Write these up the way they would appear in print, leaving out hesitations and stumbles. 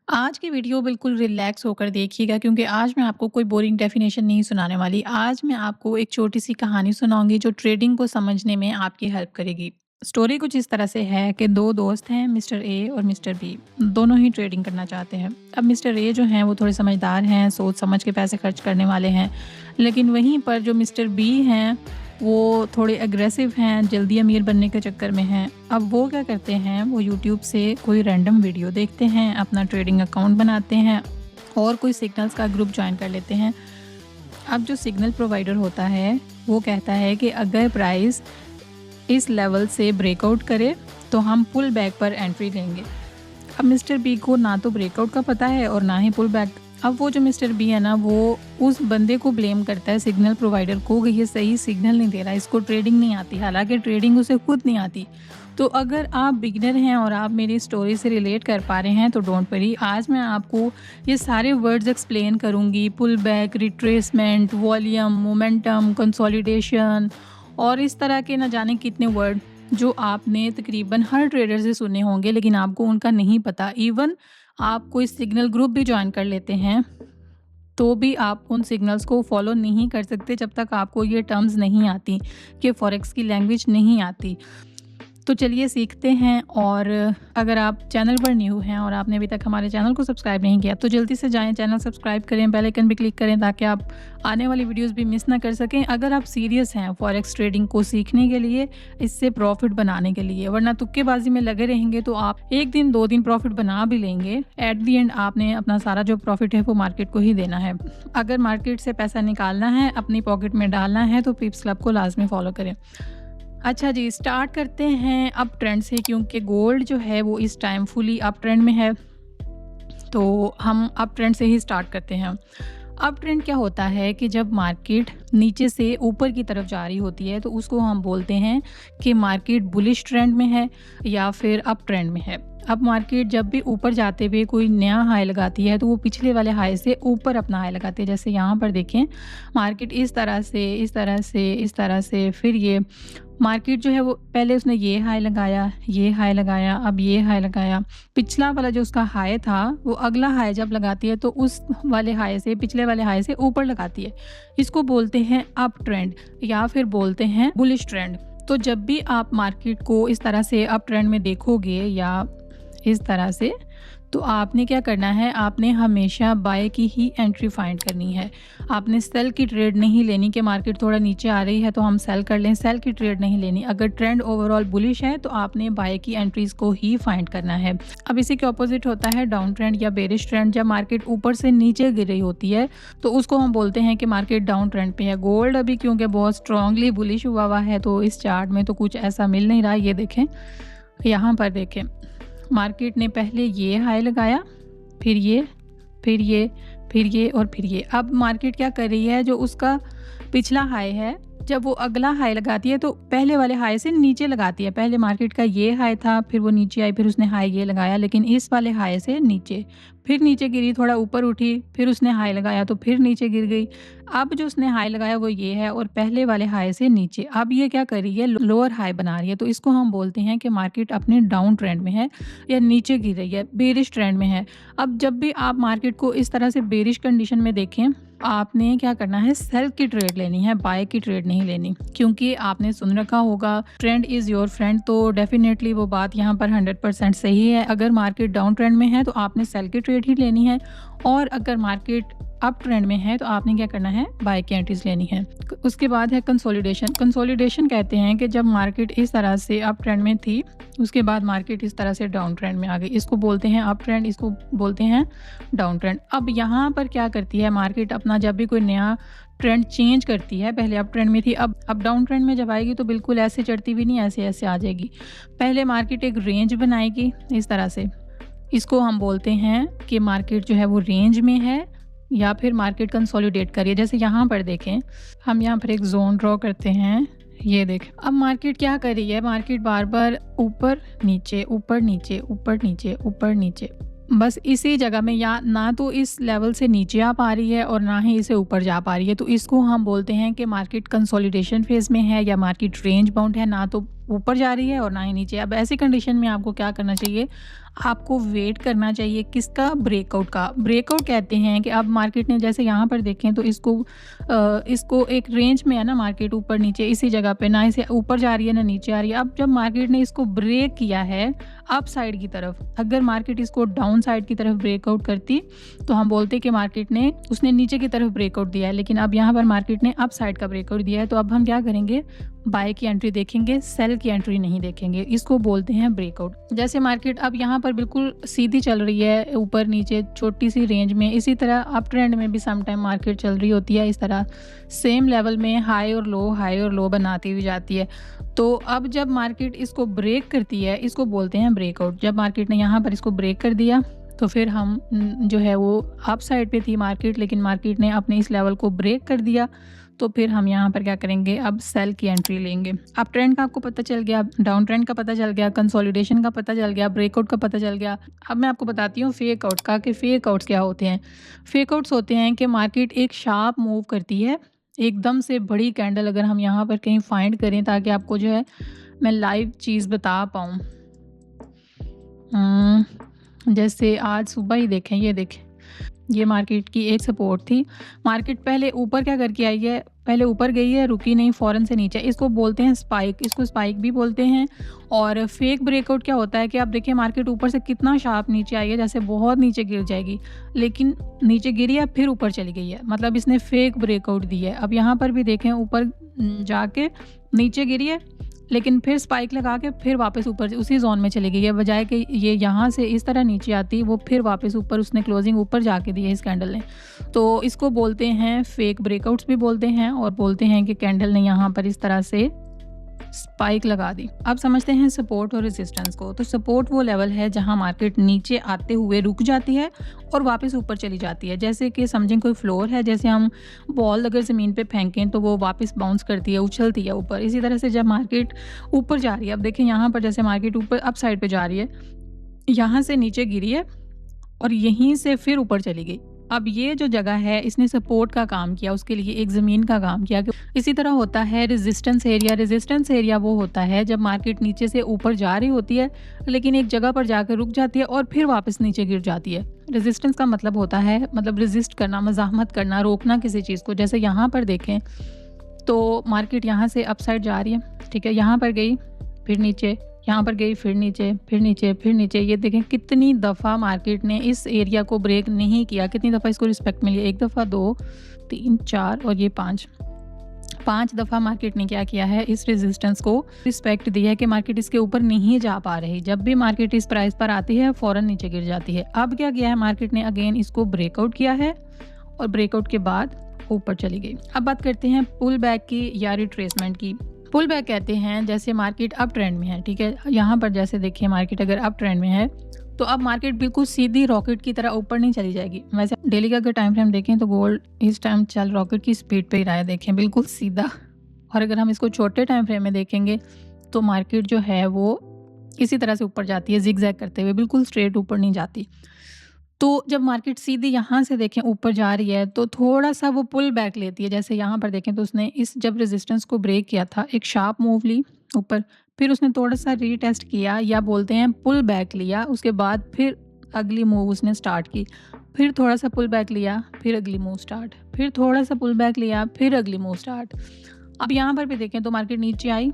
आज की वीडियो बिल्कुल रिलैक्स होकर देखिएगा क्योंकि आज मैं आपको कोई बोरिंग डेफिनेशन नहीं सुनाने वाली। आज मैं आपको एक छोटी-सी कहानी सुनाऊँगी जो ट्रेडिंग को समझने में आपकी हेल्प करेगी। स्टोरी कुछ इस तरह से है कि 2 दोस्त हैं, मिस्टर ए और मिस्टर बी। दोनों ही ट्रेडिंग करना चाहते हैं। अब मिस्टर ए जो हैं वो थोड़े समझदार हैं, सोच समझ के पैसे खर्च करने वाले हैं। लेकिन वहीं पर जो मिस्टर बी हैं वो थोड़े एग्रेसिव हैं, जल्दी अमीर बनने के चक्कर में हैं। अब वो क्या करते हैं, वो यूट्यूब से कोई रैंडम वीडियो देखते हैं, अपना ट्रेडिंग अकाउंट बनाते हैं और कोई सिग्नल्स का ग्रुप जॉइन कर लेते हैं। अब जो सिग्नल प्रोवाइडर होता है, वो कहता है कि अगर प्राइस इस लेवल से ब्रेकआउट करे, तो हम पुल बैक पर एंट्री लेंगे। अब मिस्टर बी को ना तो ब्रेकआउट का पता है और ना ही पुल बैक। अब वो जो मिस्टर बी है ना, वो उस बंदे को ब्लेम करता है, सिग्नल प्रोवाइडर को, कि ये सही सिग्नल नहीं दे रहा, इसको ट्रेडिंग नहीं आती। हालांकि ट्रेडिंग उसे खुद नहीं आती। तो अगर आप बिगिनर हैं और आप मेरी स्टोरी से रिलेट कर पा रहे हैं तो डोंट वरी, आज मैं आपको ये सारे वर्ड्स एक्सप्लेन करूँगी। Pull back, retracement, volume, momentum, consolidation और इस तरह के न जाने कितने वर्ड जो आपने तकरीबन हर ट्रेडर से सुने होंगे लेकिन आपको उनका नहीं पता। इवन आप कोई सिग्नल ग्रुप भी ज्वाइन कर लेते हैं तो भी आप उन सिग्नल्स को फॉलो नहीं कर सकते जब तक आपको ये टर्म्स नहीं आती, कि फॉरेक्स की लैंग्वेज नहीं आती। तो चलिए सीखते हैं। और अगर आप चैनल पर न्यू हैं और आपने अभी तक हमारे चैनल को सब्सक्राइब नहीं किया तो जल्दी से जाएं, चैनल सब्सक्राइब करें, बेल आइकन भी क्लिक करें ताकि आप आने वाली वीडियोस भी मिस ना कर सकें। अगर आप सीरियस हैं फॉरेक्स ट्रेडिंग को सीखने के लिए, इससे प्रॉफिट बनाने के लिए, वरना तुक्केबाजी में लगे रहेंगे तो आप एक दिन 2 दिन प्रॉफिट बना भी लेंगे, एट दी एंड आपने अपना सारा जो प्रॉफिट है वो मार्केट को ही देना है। अगर मार्केट से पैसा निकालना है, अपनी पॉकेट में डालना है, तो पिप्स क्लब को लाजमी फॉलो करें। अच्छा जी, स्टार्ट करते हैं अप ट्रेंड से, क्योंकि गोल्ड जो है वो इस टाइम फुली अप ट्रेंड में है। तो हम अप ट्रेंड से ही स्टार्ट करते हैं। अप ट्रेंड क्या होता है कि जब मार्केट नीचे से ऊपर की तरफ जा रही होती है तो उसको हम बोलते हैं कि मार्केट बुलिश ट्रेंड में है या फिर अप ट्रेंड में है। अब मार्केट जब भी ऊपर जाते हुए कोई नया हाई लगाती है तो वो पिछले वाले हाई से ऊपर अपना हाई लगाती है। जैसे यहाँ पर देखें, मार्केट इस तरह से, इस तरह से, इस तरह से, फिर ये मार्केट जो है वो पहले उसने ये हाई लगाया, ये हाई लगाया, अब ये हाई लगाया। पिछला वाला जो उसका हाई था वो अगला हाई जब लगाती है तो उस वाले हाई से, पिछले वाले हाई से ऊपर लगाती है। इसको बोलते हैं अप ट्रेंड या फिर बोलते हैं बुलिश ट्रेंड। तो जब भी आप मार्केट को इस तरह से अप ट्रेंड में देखोगे या इस तरह से, तो आपने क्या करना है, आपने हमेशा बाय की ही एंट्री फाइंड करनी है। आपने सेल की ट्रेड नहीं लेनी कि मार्केट थोड़ा नीचे आ रही है तो हम सेल कर लें, सेल की ट्रेड नहीं लेनी। अगर ट्रेंड ओवरऑल बुलिश है तो आपने बाय की एंट्रीज को ही फाइंड करना है। अब इसी के ऑपोजिट होता है डाउन ट्रेंड या बेरिश ट्रेंड। जब मार्केट ऊपर से नीचे गिर रही होती है तो उसको हम बोलते हैं कि मार्केट डाउन ट्रेंड पे है। गोल्ड अभी क्योंकि बहुत स्ट्रांगली बुलिश हुआ है तो इस चार्ट में तो कुछ ऐसा मिल नहीं रहा। ये देखें, यहाँ पर देखें, मार्केट ने पहले ये हाई लगाया, फिर ये, फिर ये, फिर ये और फिर ये। अब मार्केट क्या कर रही है, जो उसका पिछला हाई है, जब वो अगला हाई लगाती है तो पहले वाले हाई से नीचे लगाती है। पहले मार्केट का ये हाई था, फिर वो नीचे आई, फिर उसने हाई ये लगाया, लेकिन इस वाले हाई से नीचे, फिर नीचे गिरी, थोड़ा ऊपर उठी, फिर उसने हाई लगाया तो फिर नीचे गिर गई। अब जो उसने हाई लगाया वो ये है और पहले वाले हाई से नीचे। अब ये क्या कर रही है, लोअर हाई बना रही है। तो इसको हम बोलते हैं कि मार्केट अपने डाउन ट्रेंड में है या नीचे गिर रही है, बेरिश ट्रेंड में है। अब जब भी आप मार्केट को इस तरह से बेरिश कंडीशन में देखें, आपने क्या करना है, सेल की ट्रेड लेनी है, बाय की ट्रेड नहीं लेनी। क्योंकि आपने सुन रखा होगा ट्रेंड इज़ योर फ्रेंड, तो डेफिनेटली वो बात यहाँ पर 100% सही है। अगर मार्केट डाउन ट्रेंड में है तो आपने सेल की ट्रेड ही लेनी है, और अगर मार्केट अप ट्रेंड में है तो आपने क्या करना है, बाय की एंट्रीज लेनी है। उसके बाद है कंसोलिडेशन। कंसोलिडेशन कहते हैं कि जब मार्केट इस तरह से अप ट्रेंड में थी, उसके बाद मार्केट इस तरह से डाउन ट्रेंड में आ गई। इसको बोलते हैं अप ट्रेंड, इसको बोलते हैं डाउन ट्रेंड। अब यहाँ पर क्या करती है मार्केट, अपना जब भी कोई नया ट्रेंड चेंज करती है, पहले अप ट्रेंड में थी, अब डाउन ट्रेंड में जब आएगी तो बिल्कुल ऐसे चढ़ती भी नहीं, ऐसे ऐसे आ जाएगी। पहले मार्केट एक रेंज बनाएगी इस तरह से, इसको हम बोलते हैं कि मार्केट जो है वो रेंज में है या फिर मार्केट कंसोलिडेट करिए। जैसे यहाँ पर देखें, हम यहाँ पर एक जोन ड्रॉ करते हैं, ये देखें। अब मार्केट क्या कर रही है, मार्केट बार बार ऊपर नीचे, ऊपर नीचे, ऊपर नीचे, ऊपर नीचे, बस इसी जगह में, या ना तो इस लेवल से नीचे आ पा रही है और ना ही इसे ऊपर जा पा रही है। तो इसको हम बोलते हैं कि मार्केट कंसोलिडेशन फेज में है या मार्केट रेंज बाउंड है, ना तो ऊपर जा रही है और ना ही नीचे। अब ऐसी कंडीशन में आपको क्या करना चाहिए, आपको वेट करना चाहिए किसका, ब्रेकआउट का। ब्रेकआउट कहते हैं कि अब मार्केट ने जैसे यहाँ पर देखें तो इसको एक रेंज में है ना मार्केट, ऊपर नीचे इसी जगह पे, ना इसे ऊपर जा रही है ना नीचे आ रही है। अब जब मार्केट ने इसको ब्रेक किया है अप साइड की तरफ, अगर मार्केट इसको डाउन साइड की तरफ ब्रेकआउट करती तो हम बोलते कि मार्केट ने उसने नीचे की तरफ ब्रेकआउट दिया है, लेकिन अब यहाँ पर मार्केट ने अप साइड का ब्रेकआउट दिया है। तो अब हम क्या करेंगे, बाय की एंट्री देखेंगे, सेल की एंट्री नहीं देखेंगे। इसको बोलते हैं ब्रेकआउट। जैसे मार्केट अब यहाँ पर बिल्कुल सीधी चल रही है ऊपर नीचे छोटी सी रेंज में, इसी तरह अप ट्रेंड में भी सम टाइम मार्केट चल रही होती है इस तरह सेम लेवल में, हाई और लो बनाती हुई जाती है। तो अब जब मार्केट इसको ब्रेक करती है, इसको बोलते हैं ब्रेकआउट। जब मार्केट ने यहाँ पर इसको ब्रेक कर दिया तो फिर हम जो है वो अप साइड पे थी मार्केट, लेकिन मार्केट ने अपने इस लेवल को ब्रेक कर दिया, तो फिर हम यहाँ पर क्या करेंगे, अब सेल की एंट्री लेंगे। अब ट्रेंड का आपको पता चल गया, डाउन ट्रेंड का पता चल गया, कंसोलिडेशन का पता चल गया, ब्रेकआउट का पता चल गया। अब मैं आपको बताती हूँ फेक आउट का, कि फेक आउट्स क्या होते हैं। फेक आउट्स होते हैं कि मार्केट एक शार्प मूव करती है, एकदम से बड़ी कैंडल अगर हम यहाँ पर कहीं फाइंड करें ताकि आपको जो है मैं लाइव चीज़ बता पाऊँ। जैसे आज सुबह ही देखें, ये देखें, ये मार्केट की एक सपोर्ट थी। मार्केट पहले ऊपर क्या करके आई है, पहले ऊपर गई है, रुकी नहीं, फ़ौरन से नीचे। इसको बोलते हैं स्पाइक, इसको स्पाइक भी बोलते हैं। और फेक ब्रेकआउट क्या होता है कि आप देखिए मार्केट ऊपर से कितना शार्प नीचे आई है, जैसे बहुत नीचे गिर जाएगी, लेकिन नीचे गिरी है फिर ऊपर चली गई है, मतलब इसने फेक ब्रेकआउट दी है। अब यहाँ पर भी देखें, ऊपर जाके नीचे गिरी है, लेकिन फिर स्पाइक लगा के फिर वापस ऊपर उसी जोन में चली गई है। बजाय कि ये यहाँ से इस तरह नीचे आती, वो फिर वापस ऊपर उसने क्लोजिंग ऊपर जाके दी है इस कैंडल ने। तो इसको बोलते हैं फेक ब्रेकआउट्स भी बोलते हैं, और बोलते हैं कि कैंडल ने यहाँ पर इस तरह से स्पाइक लगा दी। अब समझते हैं सपोर्ट और रेजिस्टेंस को। तो सपोर्ट वो लेवल है जहां मार्केट नीचे आते हुए रुक जाती है और वापस ऊपर चली जाती है। जैसे कि समझें कोई फ्लोर है, जैसे हम बॉल अगर ज़मीन पे फेंकें तो वो वापस बाउंस करती है, उछलती है ऊपर। इसी तरह से जब मार्केट ऊपर जा रही है, अब देखें यहाँ पर जैसे मार्केट ऊपर अप साइड पे जा रही है, यहाँ से नीचे गिरी है और यहीं से फिर ऊपर चली गई। अब ये जो जगह है इसने सपोर्ट का काम किया, उसके लिए एक ज़मीन का काम किया। इसी तरह होता है रेजिस्टेंस एरिया। रेजिस्टेंस एरिया वो होता है जब मार्केट नीचे से ऊपर जा रही होती है, लेकिन एक जगह पर जाकर रुक जाती है और फिर वापस नीचे गिर जाती है। रेजिस्टेंस का मतलब होता है, मतलब रेजिस्ट करना, मज़ाहमत करना, रोकना किसी चीज़ को। जैसे यहाँ पर देखें तो मार्केट यहाँ से अप साइड जा रही है, ठीक है, यहाँ पर गई फिर नीचे, यहाँ पर गई फिर नीचे, फिर नीचे, फिर नीचे। ये देखें कितनी दफ़ा मार्केट ने इस एरिया को ब्रेक नहीं किया, कितनी दफ़ा इसको रिस्पेक्ट मिली। 1 दफ़ा, 2, 3, 4 और ये 5 दफ़ा मार्केट ने क्या किया है, इस रेजिस्टेंस को रिस्पेक्ट दी है कि मार्केट इसके ऊपर नहीं जा पा रही। जब भी मार्केट इस प्राइस पर आती है फ़ौरन नीचे गिर जाती है। अब क्या किया है मार्केट ने, अगेन इसको ब्रेकआउट किया है और ब्रेकआउट के बाद ऊपर चली गई। अब बात करते हैं पुल बैक की या रिट्रेसमेंट की। पुल बैक कहते हैं जैसे मार्केट अप ट्रेंड में है, ठीक है, यहाँ पर जैसे देखिए मार्केट अगर अप ट्रेंड में है तो अब मार्केट बिल्कुल सीधी रॉकेट की तरह ऊपर नहीं चली जाएगी। वैसे डेली का अगर टाइम फ्रेम देखें तो गोल्ड इस टाइम चल रॉकेट की स्पीड पे ही रहा है, देखें बिल्कुल सीधा। और अगर हम इसको छोटे टाइम फ्रेम में देखेंगे तो मार्केट जो है वो इसी तरह से ऊपर जाती है, जिग जैग करते हुए, बिल्कुल स्ट्रेट ऊपर नहीं जाती। तो जब मार्केट सीधी यहाँ से देखें ऊपर जा रही है तो थोड़ा-सा वो पुल बैक लेती है। जैसे यहाँ पर देखें तो उसने इस जब रेजिस्टेंस को ब्रेक किया था, एक शार्प मूव ली ऊपर, फिर उसने थोड़ा-सा रीटेस्ट किया या बोलते हैं पुल बैक लिया, उसके बाद फिर अगली मूव उसने स्टार्ट की। फिर थोड़ा-सा पुल बैक लिया, फिर अगली मूव स्टार्ट, फिर थोड़ा-सा पुल बैक लिया, फिर अगली मूव स्टार्ट। अब यहाँ पर भी देखें तो मार्केट नीचे आई,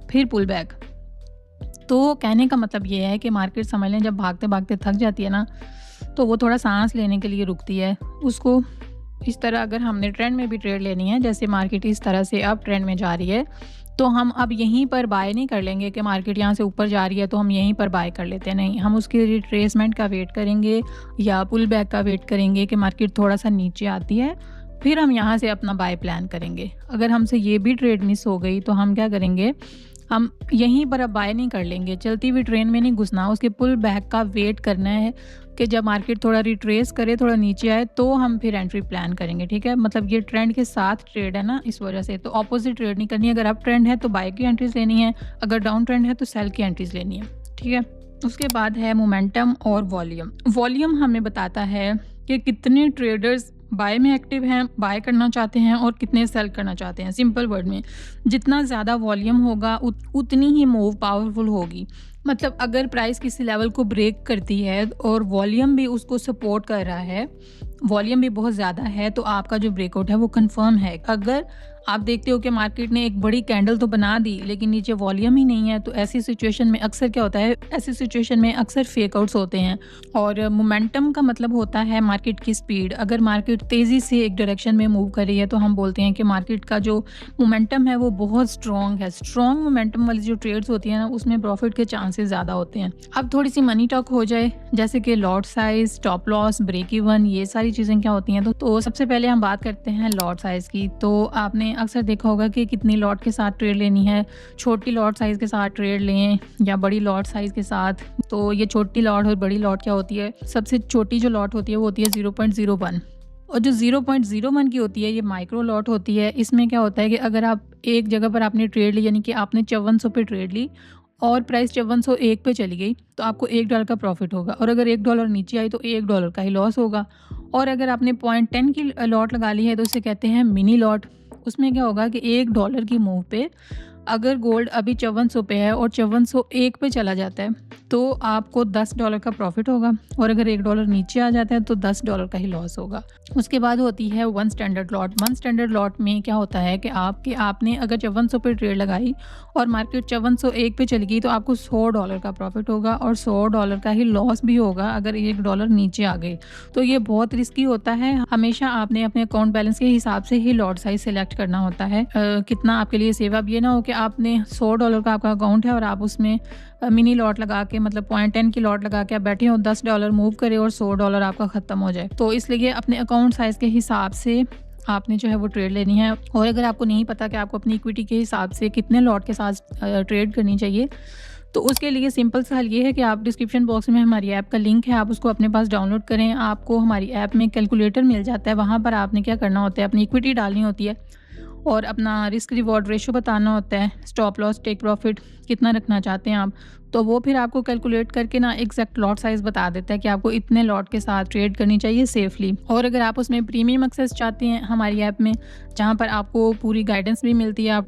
फिर पुल बैक। तो कहने का मतलब ये है कि मार्केट समझ लें जब भागते-भागते थक जाती है ना, तो वो थोड़ा सांस लेने के लिए रुकती है। उसको इस तरह अगर हमने ट्रेंड में भी ट्रेड लेनी है, जैसे मार्केट इस तरह से अब ट्रेंड में जा रही है, तो हम अब यहीं पर बाय नहीं कर लेंगे कि मार्केट यहाँ से ऊपर जा रही है तो हम यहीं पर बाय कर लेते हैं। नहीं, हम उसकी रिट्रेसमेंट का वेट करेंगे या पुल बैक का वेट करेंगे कि मार्केट थोड़ा सा नीचे आती है, फिर हम यहाँ से अपना बाय प्लान करेंगे। अगर हमसे ये भी ट्रेड मिस हो गई तो हम क्या करेंगे, हम यहीं पर अब बाय नहीं कर लेंगे, चलती हुई ट्रेन में नहीं घुसना, उसके पुल बैक का वेट करना है कि जब मार्केट थोड़ा रिट्रेस करे, थोड़ा नीचे आए, तो हम फिर एंट्री प्लान करेंगे, ठीक है। मतलब ये ट्रेंड के साथ ट्रेड है ना, इस वजह से तो ऑपोजिट ट्रेड नहीं करनी है। अगर अप ट्रेंड है तो बाय की एंट्रीज लेनी है, अगर डाउन ट्रेंड है तो सेल की एंट्रीज लेनी है, ठीक है। उसके बाद है मोमेंटम और वॉल्यूम। वॉल्यूम हमें बताता है कि कितने ट्रेडर्स बाय में एक्टिव हैं, बाय करना चाहते हैं और कितने सेल करना चाहते हैं। सिंपल वर्ड में, जितना ज़्यादा वॉल्यूम होगा उतनी ही मूव पावरफुल होगी। मतलब अगर प्राइस किसी लेवल को ब्रेक करती है और वॉल्यूम भी उसको सपोर्ट कर रहा है, वॉल्यूम भी बहुत ज़्यादा है, तो आपका जो ब्रेकआउट है वो कंफर्म है। अगर आप देखते हो कि मार्केट ने एक बड़ी कैंडल तो बना दी लेकिन नीचे वॉल्यूम ही नहीं है, तो ऐसी सिचुएशन में अक्सर क्या होता है, ऐसी सिचुएशन में अक्सर फेक आउट्स होते हैं। और मोमेंटम का मतलब होता है मार्केट की स्पीड। अगर मार्केट तेज़ी से एक डायरेक्शन में मूव कर रही है तो हम बोलते हैं कि मार्केट का जो मोमेंटम है वो बहुत स्ट्रॉन्ग है। स्ट्रॉन्ग मोमेंटम वाली जो ट्रेड्स होती हैं ना, उसमें प्रॉफिट के चांसेस ज़्यादा होते हैं। अब थोड़ी सी मनी टॉक हो जाए, जैसे कि lot size, stop loss, break even, ये सारी चीज़ें क्या होती हैं। तो सबसे पहले हम बात करते हैं लॉट साइज़ की। तो आपने अक्सर देखा होगा कि कितनी लॉट के साथ ट्रेड लेनी है। छोटी लॉट साइज़ के साथ ट्रेड लें या बड़ी लॉट साइज़ के साथ। तो ये छोटी लॉट और बड़ी लॉट क्या होती है, सबसे छोटी जो लॉट होती है वो होती है 0.01, और जो 0.01 की होती है ये माइक्रो लॉट होती है। इसमें क्या होता है कि अगर आप एक जगह पर आपने ट्रेड ली, यानी कि आपने 5400 पे ट्रेड ली और प्राइस 5401 पे चली गई, तो आपको $1 का प्रॉफिट होगा। और अगर $1 नीचे आई तो $1 का ही लॉस होगा। और अगर आपने 0.10 की लॉट लगा ली है तो उसे कहते हैं मिनी लॉट। उसमें क्या होगा कि $1 की मूव पे अगर गोल्ड अभी 5400 पे है और 5401 पे चला जाता है तो आपको $10 का प्रॉफिट होगा। और अगर $1 नीचे आ जाता है तो $10 का ही लॉस होगा। उसके बाद होती है one standard lot. One standard lot में क्या होता है कि आपने अगर 5400 पे ट्रेड लगाई और मार्केट 5401 पे चली गई तो आपको $100 का प्रॉफिट होगा और $100 का ही लॉस भी होगा अगर $1 नीचे आ गए। तो ये बहुत रिस्की होता है। हमेशा आपने अपने अकाउंट बैलेंस के हिसाब से ही लॉट साइज सेलेक्ट करना होता है। कितना आपके लिए सेव। अब ये ना हो कि आपने $100 का आपका अकाउंट है और आप उसमें मिनी लॉट लगा के, मतलब 0.10 की लॉट लगा के आप बैठे हो, $10 मूव करे और $100 आपका ख़त्म हो जाए। तो इसलिए अपने अकाउंट साइज़ के हिसाब से आपने जो है वो ट्रेड लेनी है। और अगर आपको नहीं पता कि आपको अपनी इक्विटी के हिसाब से कितने लॉट के साथ ट्रेड करनी चाहिए, तो उसके लिए सिंपल सा हल ये है कि आप डिस्क्रिप्शन बॉक्स में हमारी ऐप का लिंक है, आप उसको अपने पास डाउनलोड करें। आपको हमारी ऐप में कैलकुलेटर मिल जाता है। वहाँ पर आपने क्या करना होता है, अपनी इक्विटी डालनी होती है और अपना रिस्क रिवॉर्ड रेशो बताना होता है, स्टॉप लॉस, टेक प्रॉफिट कितना रखना चाहते हैं आप। तो वो फिर आपको कैलकुलेट करके ना एग्जैक्ट लॉट साइज़ बता देता है कि आपको इतने लॉट के साथ ट्रेड करनी चाहिए सेफली। और अगर आप उसमें प्रीमियम एक्सेस चाहते हैं हमारी ऐप में, जहाँ पर आपको पूरी गाइडेंस भी मिलती है, आप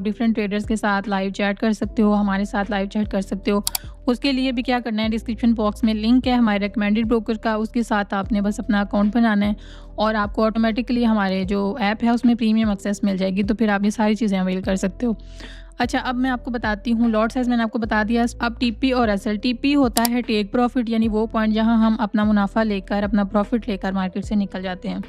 डिफरेंट ट्रेडर्स के साथ लाइव चैट कर सकते हो, हमारे साथ लाइव चैट कर सकते हो। उसके लिए भी क्या करना है, डिस्क्रिप्शन बॉक्स में लिंक है हमारे रिकमेंडेड ब्रोकर का, उसके साथ आपने बस अपना अकाउंट बनाना है और आपको ऑटोमेटिकली हमारे जो ऐप है उसमें प्रीमियम एक्सेस मिल जाएगी। तो फिर आप ये सारी चीज़ें अवेल कर सकते हो। अच्छा, अब मैं आपको बताती हूँ लॉट साइज़ मैंने आपको बता दिया। अब टीपी और एसएल। टीपी होता है टेक प्रॉफिट, यानी वो पॉइंट जहाँ हम अपना मुनाफा लेकर, अपना प्रॉफिट लेकर मार्केट से निकल जाते हैं।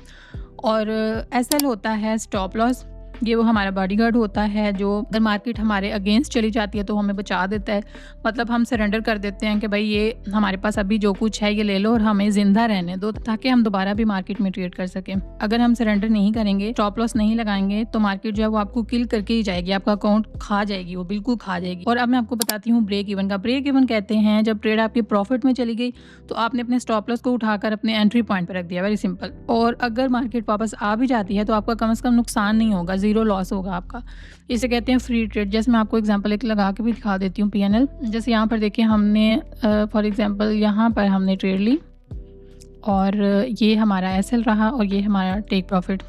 और एसएल होता है स्टॉप लॉस। ये वो हमारा बॉडीगार्ड होता है जो अगर मार्केट हमारे अगेंस्ट चली जाती है तो हमें बचा देता है। मतलब हम सरेंडर कर देते हैं कि भाई ये हमारे पास अभी जो कुछ है ये ले लो और हमें ज़िंदा रहने दो, ताकि हम दोबारा भी मार्केट में ट्रेड कर सकें। अगर हम सरेंडर नहीं करेंगे, स्टॉप लॉस नहीं लगाएंगे, तो मार्केट जो है वो आपको किल करके ही जाएगी, आपका अकाउंट खा जाएगी, वो बिल्कुल खा जाएगी। और अब मैं आपको बताती हूँ ब्रेक इवन का। ब्रेक इवन कहते हैं जब ट्रेड आपकी प्रॉफिट में चली गई तो आपने अपने स्टॉप लॉस को उठाकर अपने एंट्री पॉइंट पर रख दिया, वेरी सिंपल। और अगर मार्केट वापस आ भी जाती है तो आपका कम से कम नुकसान नहीं होगा, ज़ीरो लॉस होगा आपका। इसे कहते हैं फ्री ट्रेड। जैसे मैं आपको एग्जांपल एक लगा के भी दिखा देती हूँ, पीएनएल। जैसे यहाँ पर देखिए, हमने फॉर एग्जांपल यहाँ पर हमने ट्रेड ली और ये हमारा एसएल रहा और ये हमारा टेक प्रॉफिट।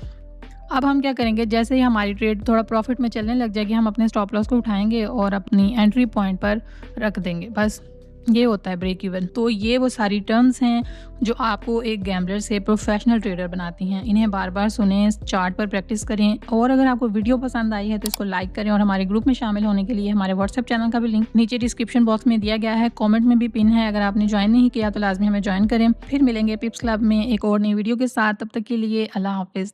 अब हम क्या करेंगे, जैसे ही हमारी ट्रेड थोड़ा प्रॉफिट में चलने लग जाएगी, हम अपने स्टॉप लॉस को उठाएंगे और अपनी एंट्री पॉइंट पर रख देंगे, बस। ये होता है ब्रेक इवन। तो ये वो सारी टर्म्स हैं जो आपको एक गैम्बलर से प्रोफेशनल ट्रेडर बनाती हैं। इन्हें बार बार सुनें, चार्ट पर प्रैक्टिस करें। और अगर आपको वीडियो पसंद आई है तो इसको लाइक करें। और हमारे ग्रुप में शामिल होने के लिए हमारे व्हाट्सएप चैनल का भी लिंक नीचे डिस्क्रिप्शन बॉक्स में दिया गया है, कॉमेंट में भी पिन है। अगर आपने ज्वाइन नहीं किया तो लाजमी हमें ज्वाइन करें। फिर मिलेंगे पिप्स क्लब में एक और नई वीडियो के साथ। तब तक के लिए अल्लाह हाफिज़।